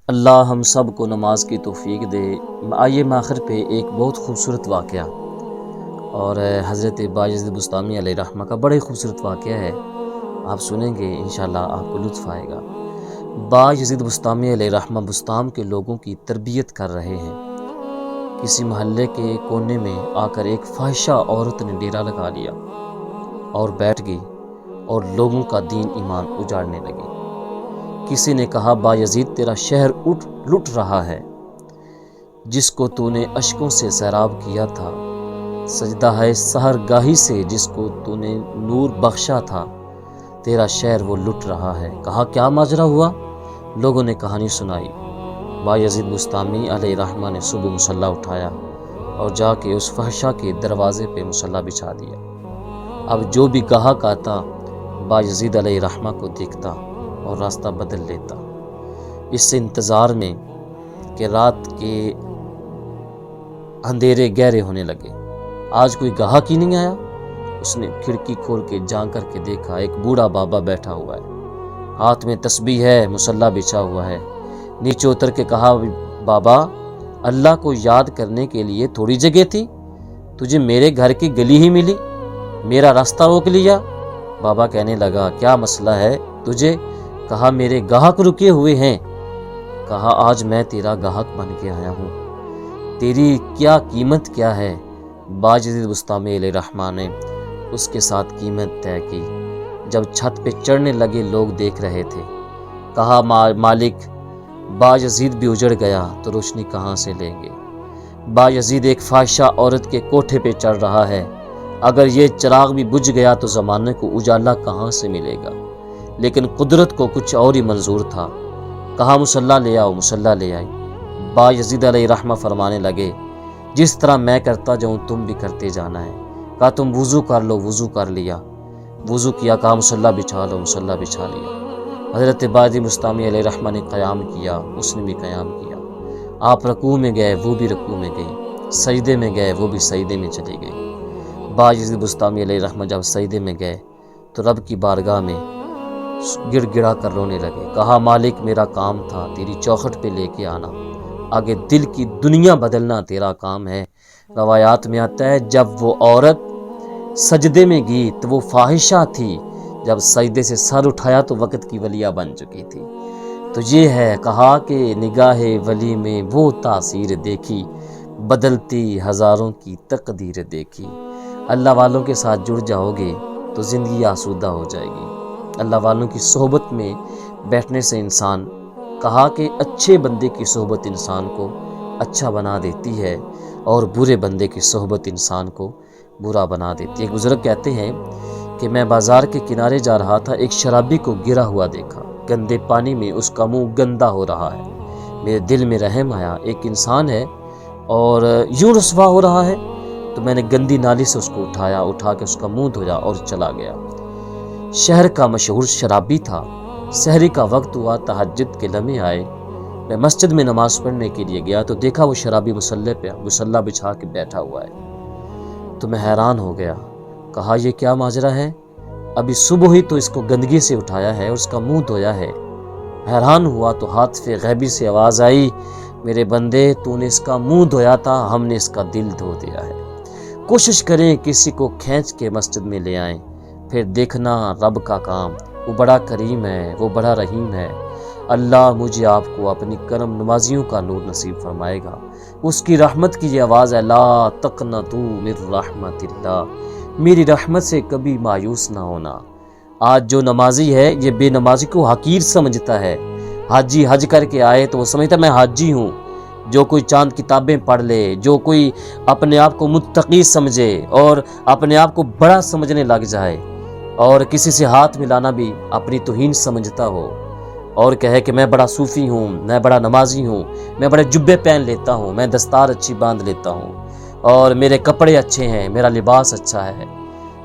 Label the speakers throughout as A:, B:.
A: اللہ ہم سب کو نماز کی توفیق دے۔ آئیے میں آخر پہ ایک بہت خوبصورت واقعہ اور حضرت بایزید بسطامی علیہ رحمہ کا بڑے خوبصورت واقعہ ہے، آپ سنیں گے انشاءاللہ آپ کو لطف آئے گا۔ بایزید بسطامی علیہ رحمہ بسطام کے لوگوں کی تربیت کر رہے ہیں۔ کسی محلے کے کونے میں آ کر ایک فاحشہ عورت نے ڈیرا لگا لیا اور بیٹھ گئی اور لوگوں کا دین ایمان اجاڑنے لگی۔ کسی نے کہا بایزید تیرا شہر لٹ رہا ہے، جس کو تو نے اشکوں سے سیراب کیا تھا، سجدہ ہے سحر گاہی سے جس کو تو نے نور بخشا تھا، تیرا شہر وہ لٹ رہا ہے۔ کہا کیا ماجرا ہوا؟ لوگوں نے کہانی سنائی۔ بایزید بسطامی علیہ رحمہ نے صبح مصلی اٹھایا اور جا کے اس فحشہ کے دروازے پہ مصلی بچھا دیا۔ اب جو بھی گاہک آتا بایزید علیہ رحمہ کو دیکھتا اور راستہ بدل لیتا۔ اس انتظار میں کہ رات کے اندھیرے گہرے ہونے لگے، آج کوئی گاہک ہی نہیں آیا۔ اس نے کھڑکی کھول کے جھانک کر کے دیکھا، ایک بوڑھا بابا بیٹھا ہوا ہے، ہاتھ میں تسبیح ہے، مصلی بچھا ہوا ہے۔ نیچے اتر کے کہا بابا اللہ کو یاد کرنے کے لیے تھوڑی جگہ تھی، تجھے میرے گھر کی گلی ہی ملی، میرا راستہ روک لیا۔ بابا کہنے لگا کیا مسئلہ ہے تجھے؟ کہا میرے گاہک رکے ہوئے ہیں۔ کہا آج میں تیرا گاہک بن کے آیا ہوں، تیری کیا قیمت کیا ہے؟ بایزید بسطامی علیہ رحمہ نے اس کے ساتھ قیمت طے کی۔ جب چھت پہ چڑھنے لگے لوگ دیکھ رہے تھے، کہا مالک بایزید بھی اجڑ گیا تو روشنی کہاں سے لیں گے؟ بایزید ایک فاحشہ عورت کے کوٹھے پہ چڑھ رہا ہے، اگر یہ چراغ بھی بجھ گیا تو زمانے کو اجالا کہاں سے ملے گا؟ لیکن قدرت کو کچھ اور ہی منظور تھا۔ کہا مصلی لے آؤ، مصلی لے آئی۔ بایزید علیہ رحمہ فرمانے لگے جس طرح میں کرتا جاؤں تم بھی کرتے جانا ہے۔ کہا تم وضو کر لو، وضو کر لیا، وضو کیا، کہا مصلی بچھا لو، مصلی بچھا لیا۔ حضرت بایزید بسطامی علیہ رحمہ نے قیام کیا، اس نے بھی قیام کیا۔ آپ رکوع میں گئے، وہ بھی رکوع میں گئی، سجدے میں گئے، وہ بھی سجدے میں چلی گئی۔ بایزید بسطامی علیہ رحمہ جب سجدے میں گئے تو رب کی بارگاہ میں گڑ گڑا کر رونے لگے۔ کہا مالک میرا کام تھا تیری چوکھٹ پہ لے کے آنا، آگے دل کی دنیا بدلنا تیرا کام ہے۔ روایات میں آتا ہے جب وہ عورت سجدے میں گئی تو وہ فاحشہ تھی، جب سجدے سے سر اٹھایا تو وقت کی ولیہ بن چکی تھی۔ تو یہ ہے کہا کہ نگاہ ولی میں وہ تاثیر دیکھی، بدلتی ہزاروں کی تقدیر دیکھی۔ اللہ والوں کے ساتھ جڑ جاؤ گے تو زندگی آسودہ ہو جائے گی۔ اللہ والوں کی صحبت میں بیٹھنے سے انسان، کہا کہ اچھے بندے کی صحبت انسان کو اچھا بنا دیتی ہے اور برے بندے کی صحبت انسان کو برا بنا دیتی ہے۔ ایک بزرگ کہتے ہیں کہ میں بازار کے کنارے جا رہا تھا، ایک شرابی کو گرا ہوا دیکھا، گندے پانی میں اس کا منہ گندا ہو رہا ہے۔ میرے دل میں رحم آیا، ایک انسان ہے اور یوں رسوا ہو رہا ہے، تو میں نے گندی نالی سے اس کو اٹھا کے اس کا منہ دھویا اور چلا گیا۔ شہر کا مشہور شرابی تھا۔ سحری کا وقت ہوا، تہجد کے لمحے آئے، میں مسجد میں نماز پڑھنے کے لیے گیا تو دیکھا وہ شرابی مصلی بچھا کے بیٹھا ہوا ہے، تو میں حیران ہو گیا۔ کہا یہ کیا ماجرا ہے؟ ابھی صبح ہی تو اس کو گندگی سے اٹھایا ہے، اس کا منہ دھویا ہے۔ حیران ہوا تو ہاتھ سے غیبی سے آواز آئی، میرے بندے تو نے اس کا منہ دھویا تھا، ہم نے اس کا دل دھو دیا ہے۔ کوشش کریں کسی کو کھینچ کے مسجد میں لے آئیں، پھر دیکھنا رب کا کام، وہ بڑا کریم ہے، وہ بڑا رحیم ہے۔ اللہ مجھے آپ کو اپنی کرم نوازیوں کا نور نصیب فرمائے گا۔ اس کی رحمت کی یہ آواز ہے، لا تقنطوا من رحمت اللہ، میری رحمت سے کبھی مایوس نہ ہونا۔ آج جو نمازی ہے یہ بے نمازی کو حقیر سمجھتا ہے۔ حاجی حج کر کے آئے تو وہ سمجھتا میں حاجی ہوں۔ جو کوئی چاند کتابیں پڑھ لے، جو کوئی اپنے آپ کو متقی سمجھے اور اپنے آپ کو بڑا سمجھنے لگ جائے اور کسی سے ہاتھ ملانا بھی اپنی توہین سمجھتا ہو اور کہے کہ میں بڑا صوفی ہوں، میں بڑا نمازی ہوں، میں بڑے جبے پہن لیتا ہوں، میں دستار اچھی باندھ لیتا ہوں اور میرے کپڑے اچھے ہیں، میرا لباس اچھا ہے،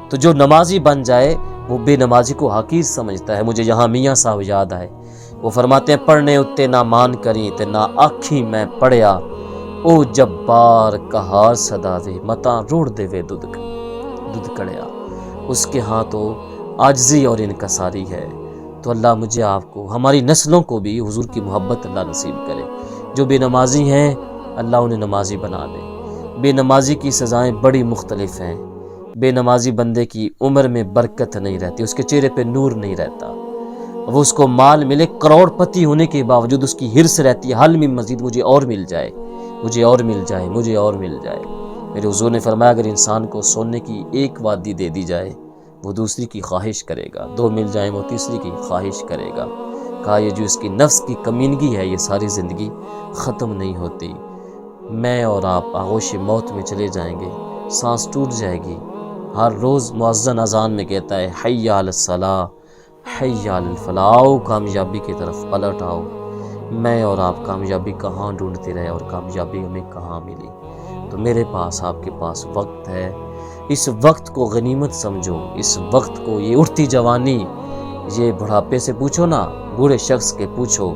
A: تو جو نمازی بن جائے وہ بے نمازی کو حقیر سمجھتا ہے۔ مجھے یہاں میاں صاحب یاد آئے، وہ فرماتے ہیں پڑھنے اتے نہ مان کریں تے نہ آکھی میں پڑھیا، او جبار کہار صدا دے متا روڑ دے وے دودھ کڑیا۔ اس کے ہاں تو عاجزی اور انکساری ہے، تو اللہ مجھے آپ کو ہماری نسلوں کو بھی حضور کی محبت اللہ نصیب کرے۔ جو بے نمازی ہیں اللہ انہیں نمازی بنا دے۔ بے نمازی کی سزائیں بڑی مختلف ہیں۔ بے نمازی بندے کی عمر میں برکت نہیں رہتی، اس کے چہرے پہ نور نہیں رہتا، وہ اس کو مال ملے، کروڑ پتی ہونے کے باوجود اس کی ہرس رہتی ہے، حل میں مزید مجھے اور مل جائے، مجھے اور مل جائے، مجھے اور مل جائے۔ میرے حضور نے فرمایا اگر انسان کو سونے کی ایک وادی دے دی جائے وہ دوسری کی خواہش کرے گا، دو مل جائیں وہ تیسری کی خواہش کرے گا۔ کہا یہ جو اس کی نفس کی کمینگی ہے یہ ساری زندگی ختم نہیں ہوتی۔ میں اور آپ آغوش موت میں چلے جائیں گے، سانس ٹوٹ جائے گی۔ ہر روز مؤذن اذان میں کہتا ہے حی علی الصلاۃ، حی علی الفلاح، آؤ کامیابی کی طرف پلٹ آؤ۔ میں اور آپ کامیابی کہاں ڈھونڈتے رہے اور کامیابی ہمیں کہاں ملی؟ تو میرے پاس آپ کے پاس وقت ہے، اس وقت کو غنیمت سمجھو، اس وقت کو، یہ اٹھتی جوانی، یہ بڑھاپے سے پوچھو نا، بوڑھے شخص کے پوچھو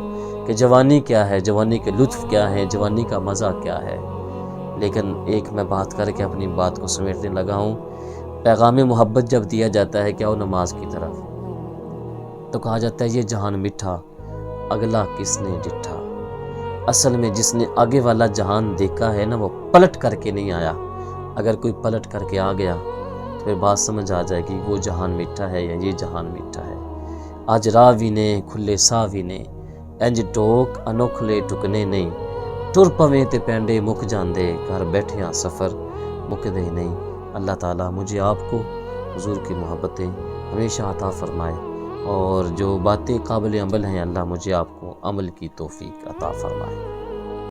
A: کہ جوانی کیا ہے، جوانی کے لطف کیا ہے، جوانی کا مزہ کیا ہے۔ لیکن ایک میں بات کر کے اپنی بات کو سمیٹنے لگا ہوں، پیغام محبت جب دیا جاتا ہے کہ آؤ نماز کی طرف، تو کہا جاتا ہے یہ جہان میٹھا اگلا کس نے ڈٹھا۔ اصل میں جس نے آگے والا جہان دیکھا ہے نا وہ پلٹ کر کے نہیں آیا، اگر کوئی پلٹ کر کے آ گیا تو پھر بات سمجھ آ جائے گی وہ جہان میٹھا ہے یا یہ جہان میٹھا ہے۔ آج راوی نے کھلے ساوی نے انج ٹوک انوکھلے ٹکنے نہیں، ٹر پویں تے پینڈے مک جاندے، گھر بیٹھیاں سفر مکدے نہیں۔ اللہ تعالیٰ مجھے آپ کو حضور کی محبتیں ہمیشہ عطا فرمائے، اور جو باتیں قابل عمل ہیں اللہ مجھے آپ کو عمل کی توفیق عطا فرمائے۔